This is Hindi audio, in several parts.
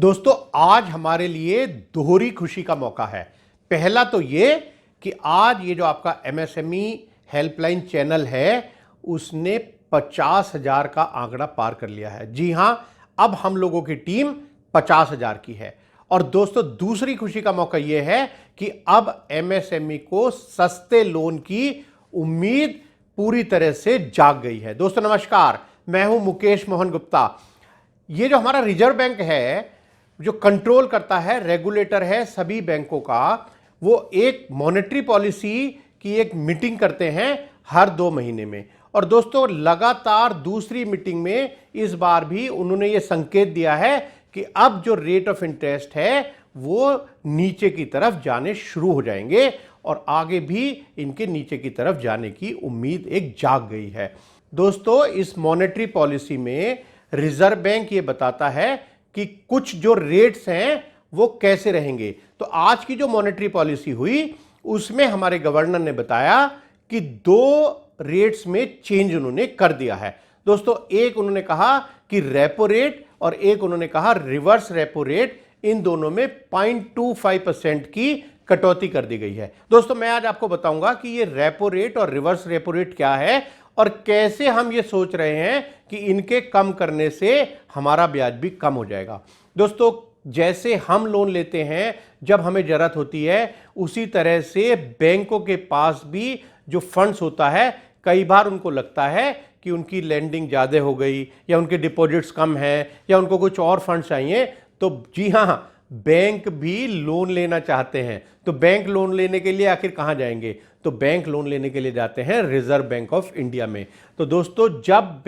दोस्तों आज हमारे लिए दोहरी खुशी का मौका है। पहला तो ये कि आज ये जो आपका एमएसएमई हेल्पलाइन चैनल है उसने 50,000 का आंकड़ा पार कर लिया है। जी हां, अब हम लोगों की टीम 50,000 की है। और दोस्तों दूसरी खुशी का मौका यह है कि अब एमएसएमई को सस्ते लोन की उम्मीद पूरी तरह से जाग गई है। दोस्तों नमस्कार, मैं हूं मुकेश मोहन गुप्ता। ये जो हमारा रिजर्व बैंक है, जो कंट्रोल करता है, रेगुलेटर है सभी बैंकों का, वो एक मॉनेटरी पॉलिसी की एक मीटिंग करते हैं हर 2 महीने में। और दोस्तों लगातार दूसरी मीटिंग में इस बार भी उन्होंने ये संकेत दिया है कि अब जो रेट ऑफ इंटरेस्ट है वो नीचे की तरफ जाने शुरू हो जाएंगे और आगे भी इनके नीचे की तरफ जाने की उम्मीद एक जाग गई है। दोस्तों इस मॉनेटरी पॉलिसी में रिजर्व बैंक ये बताता है कि कुछ जो रेट्स हैं वो कैसे रहेंगे। तो आज की जो मॉनेटरी पॉलिसी हुई उसमें हमारे गवर्नर ने बताया कि 2 रेट्स में चेंज उन्होंने कर दिया है। दोस्तों एक उन्होंने कहा कि रेपो रेट और एक उन्होंने कहा रिवर्स रेपो रेट, इन दोनों में 0.25% की कटौती कर दी गई है। दोस्तों मैं आज आपको बताऊंगा कि ये रेपो रेट और रिवर्स रेपो रेट क्या है और कैसे हम ये सोच रहे हैं कि इनके कम करने से हमारा ब्याज भी कम हो जाएगा। दोस्तों जैसे हम लोन लेते हैं जब हमें जरूरत होती है, उसी तरह से बैंकों के पास भी जो फंड्स होता है, कई बार उनको लगता है कि उनकी लेंडिंग ज़्यादा हो गई या उनके डिपॉजिट्स कम हैं या उनको कुछ और फंड चाहिए, तो जी हाँ, बैंक भी लोन लेना चाहते हैं। तो बैंक लोन लेने के लिए आखिर कहाँ जाएंगे? तो बैंक लोन लेने के लिए जाते हैं रिजर्व बैंक ऑफ इंडिया में। तो दोस्तों जब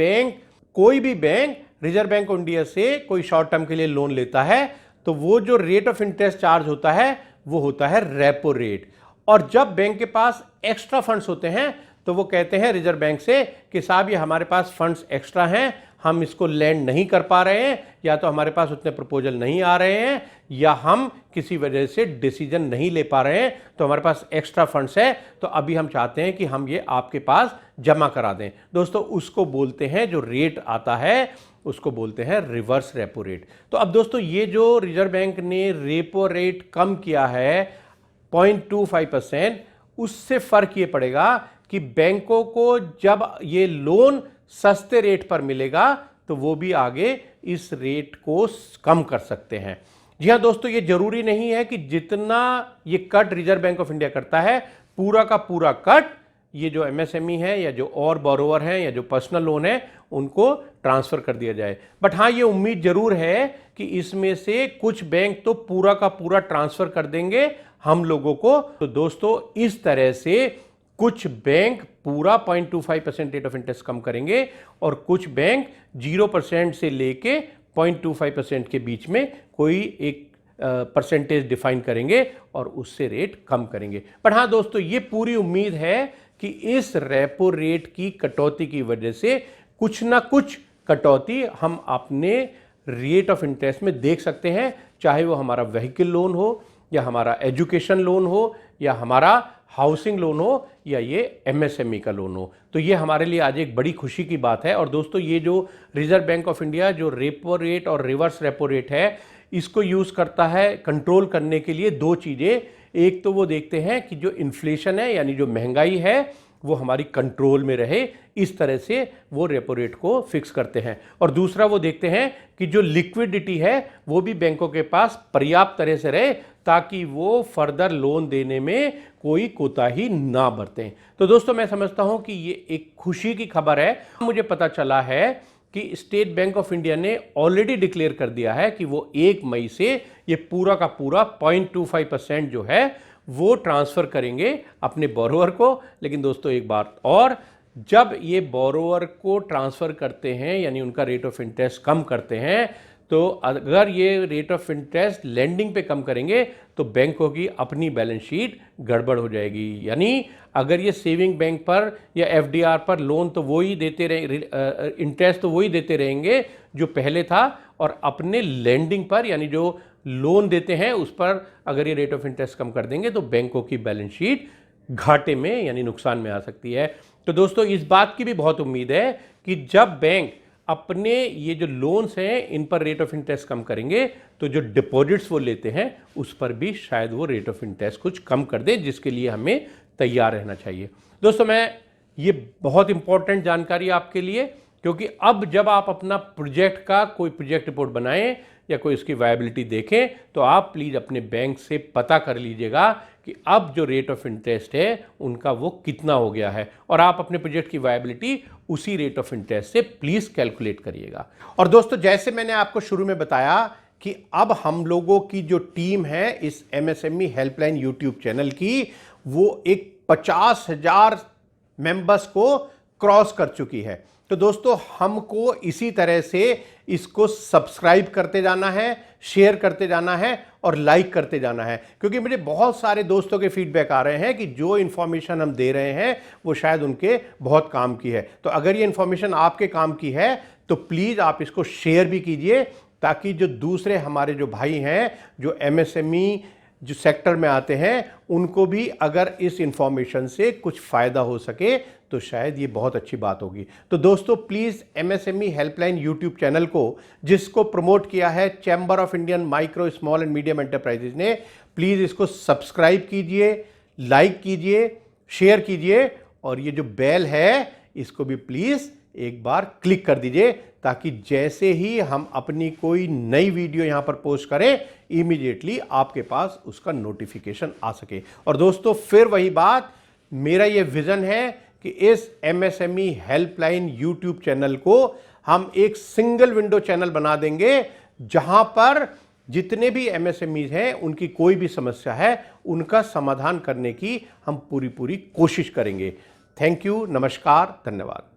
कोई भी bank reserve bank of India से कोई शॉर्ट टर्म के लिए लोन लेता है तो वो जो रेट ऑफ इंटरेस्ट चार्ज होता है वो होता है रेपो रेट। और जब बैंक के पास एक्स्ट्रा फंड्स होते हैं तो वो कहते हैं रिजर्व बैंक से कि साहब ये हमारे पास फंड्स एक्स्ट्रा हैं, हम इसको लैंड नहीं कर पा रहे हैं, या तो हमारे पास उतने प्रपोजल नहीं आ रहे हैं या हम किसी वजह से डिसीजन नहीं ले पा रहे हैं, तो हमारे पास एक्स्ट्रा फंड्स है, तो अभी हम चाहते हैं कि हम ये आपके पास जमा करा दें। दोस्तों उसको बोलते हैं, जो रेट आता है उसको बोलते हैं रिवर्स रेपो रेट। तो अब दोस्तों ये जो रिजर्व बैंक ने रेपो रेट कम किया है 0.25%, उससे फर्क ये पड़ेगा कि बैंकों को जब ये लोन सस्ते रेट पर मिलेगा तो वो भी आगे इस रेट को कम कर सकते हैं। जी हाँ दोस्तों, ये जरूरी नहीं है कि जितना ये cut reserve bank of India करता है पूरा का पूरा कट ये जो एमएसएमई है या जो और बोरोवर हैं या जो पर्सनल लोन है उनको ट्रांसफर कर दिया जाए। बट हाँ, ये उम्मीद जरूर है कि इसमें से कुछ बैंक तो पूरा का पूरा ट्रांसफर कर देंगे हम लोगों को। तो दोस्तों इस तरह से कुछ बैंक पूरा 0.25% रेट ऑफ इंटरेस्ट कम करेंगे और कुछ बैंक 0% से लेके 0.25% के बीच में कोई एक परसेंटेज डिफाइन करेंगे और उससे रेट कम करेंगे। पर हाँ दोस्तों, ये पूरी उम्मीद है कि इस रेपो रेट की कटौती की वजह से कुछ ना कुछ कटौती हम अपने रेट ऑफ इंटरेस्ट में देख सकते हैं, चाहे वो हमारा व्हीकल लोन हो या हमारा एजुकेशन लोन हो या हमारा हाउसिंग लोन हो या ये एमएसएमई का लोन हो। तो ये हमारे लिए आज एक बड़ी खुशी की बात है। और दोस्तों ये जो रिजर्व बैंक ऑफ इंडिया जो रेपो रेट और रिवर्स रेपो रेट है, इसको यूज़ करता है कंट्रोल करने के लिए 2 चीज़ें। एक तो वो देखते हैं कि जो इन्फ्लेशन है यानी जो महंगाई है वो हमारी कंट्रोल में रहे, इस तरह से वो रेपो रेट को फिक्स करते हैं। और दूसरा वो देखते हैं कि जो लिक्विडिटी है वो भी बैंकों के पास पर्याप्त तरह से रहे ताकि वो फर्दर लोन देने में कोई कोताही ना बरतें। तो दोस्तों मैं समझता हूं कि ये एक खुशी की खबर है। मुझे पता चला है कि स्टेट बैंक ऑफ इंडिया ने ऑलरेडी डिक्लेयर कर दिया है कि वो 1 मई से ये पूरा का पूरा 0.25% जो है वो ट्रांसफ़र करेंगे अपने बोरोवर को। लेकिन दोस्तों एक बात और, जब ये बोरोवर को ट्रांसफ़र करते हैं यानी उनका रेट ऑफ इंटरेस्ट कम करते हैं, तो अगर ये रेट ऑफ इंटरेस्ट लेंडिंग पे कम करेंगे तो बैंकों की अपनी बैलेंस शीट गड़बड़ हो जाएगी। यानी अगर ये सेविंग बैंक पर या एफडीआर पर लोन तो वो ही देते रहे, इंटरेस्ट तो वही देते रहेंगे जो पहले था, और अपने लेंडिंग पर यानी जो लोन देते हैं उस पर अगर ये रेट ऑफ इंटरेस्ट कम कर देंगे तो बैंकों की बैलेंस शीट घाटे में यानी नुकसान में आ सकती है। तो दोस्तों इस बात की भी बहुत उम्मीद है कि जब बैंक अपने ये जो लोन्स हैं इन पर रेट ऑफ इंटरेस्ट कम करेंगे तो जो डिपॉजिट्स वो लेते हैं उस पर भी शायद वो रेट ऑफ इंटरेस्ट कुछ कम कर दे, जिसके लिए हमें तैयार रहना चाहिए। दोस्तों, मैं ये बहुत इंपॉर्टेंट जानकारी आपके लिए, क्योंकि अब जब आप अपना प्रोजेक्ट का कोई प्रोजेक्ट रिपोर्ट बनाएं या कोई उसकी वायबिलिटी देखें तो आप प्लीज़ अपने बैंक से पता कर लीजिएगा कि अब जो रेट ऑफ इंटरेस्ट है उनका वो कितना हो गया है, और आप अपने प्रोजेक्ट की वायबिलिटी उसी रेट ऑफ इंटरेस्ट से प्लीज़ कैलकुलेट करिएगा। और दोस्तों, जैसे मैंने आपको शुरू में बताया कि अब हम लोगों की जो टीम है इस एमएसएमई हेल्पलाइन यूट्यूब चैनल की, वो एक 50,000 मेंबर्स को क्रॉस कर चुकी है। तो दोस्तों, हमको इसी तरह से इसको सब्सक्राइब करते जाना है, शेयर करते जाना है और लाइक करते जाना है, क्योंकि मुझे बहुत सारे दोस्तों के फीडबैक आ रहे हैं कि जो इन्फॉर्मेशन हम दे रहे हैं वो शायद उनके बहुत काम की है। तो अगर ये इन्फॉर्मेशन आपके काम की है तो प्लीज़ आप इसको शेयर भी कीजिए, ताकि जो दूसरे हमारे जो भाई हैं जो एमएसएमई जो सेक्टर में आते हैं उनको भी अगर इस इंफॉर्मेशन से कुछ फ़ायदा हो सके तो शायद ये बहुत अच्छी बात होगी। तो दोस्तों, please MSME helpline YouTube channel को, जिसको प्रमोट किया है chamber of Indian micro small and medium enterprises ने, प्लीज़ इसको सब्सक्राइब कीजिए, लाइक कीजिए, शेयर कीजिए, और ये जो बेल है इसको भी प्लीज़ एक बार क्लिक कर दीजिए, ताकि जैसे ही हम अपनी कोई नई वीडियो यहां पर पोस्ट करें इमीडिएटली आपके पास उसका नोटिफिकेशन आ सके। और दोस्तों, फिर वही बात, मेरा ये विजन है कि इस एमएसएमई हेल्पलाइन यूट्यूब चैनल को हम एक सिंगल विंडो चैनल बना देंगे, जहां पर जितने भी एमएसएमईज हैं उनकी कोई भी समस्या है उनका समाधान करने की हम पूरी कोशिश करेंगे। थैंक यू, नमस्कार, धन्यवाद।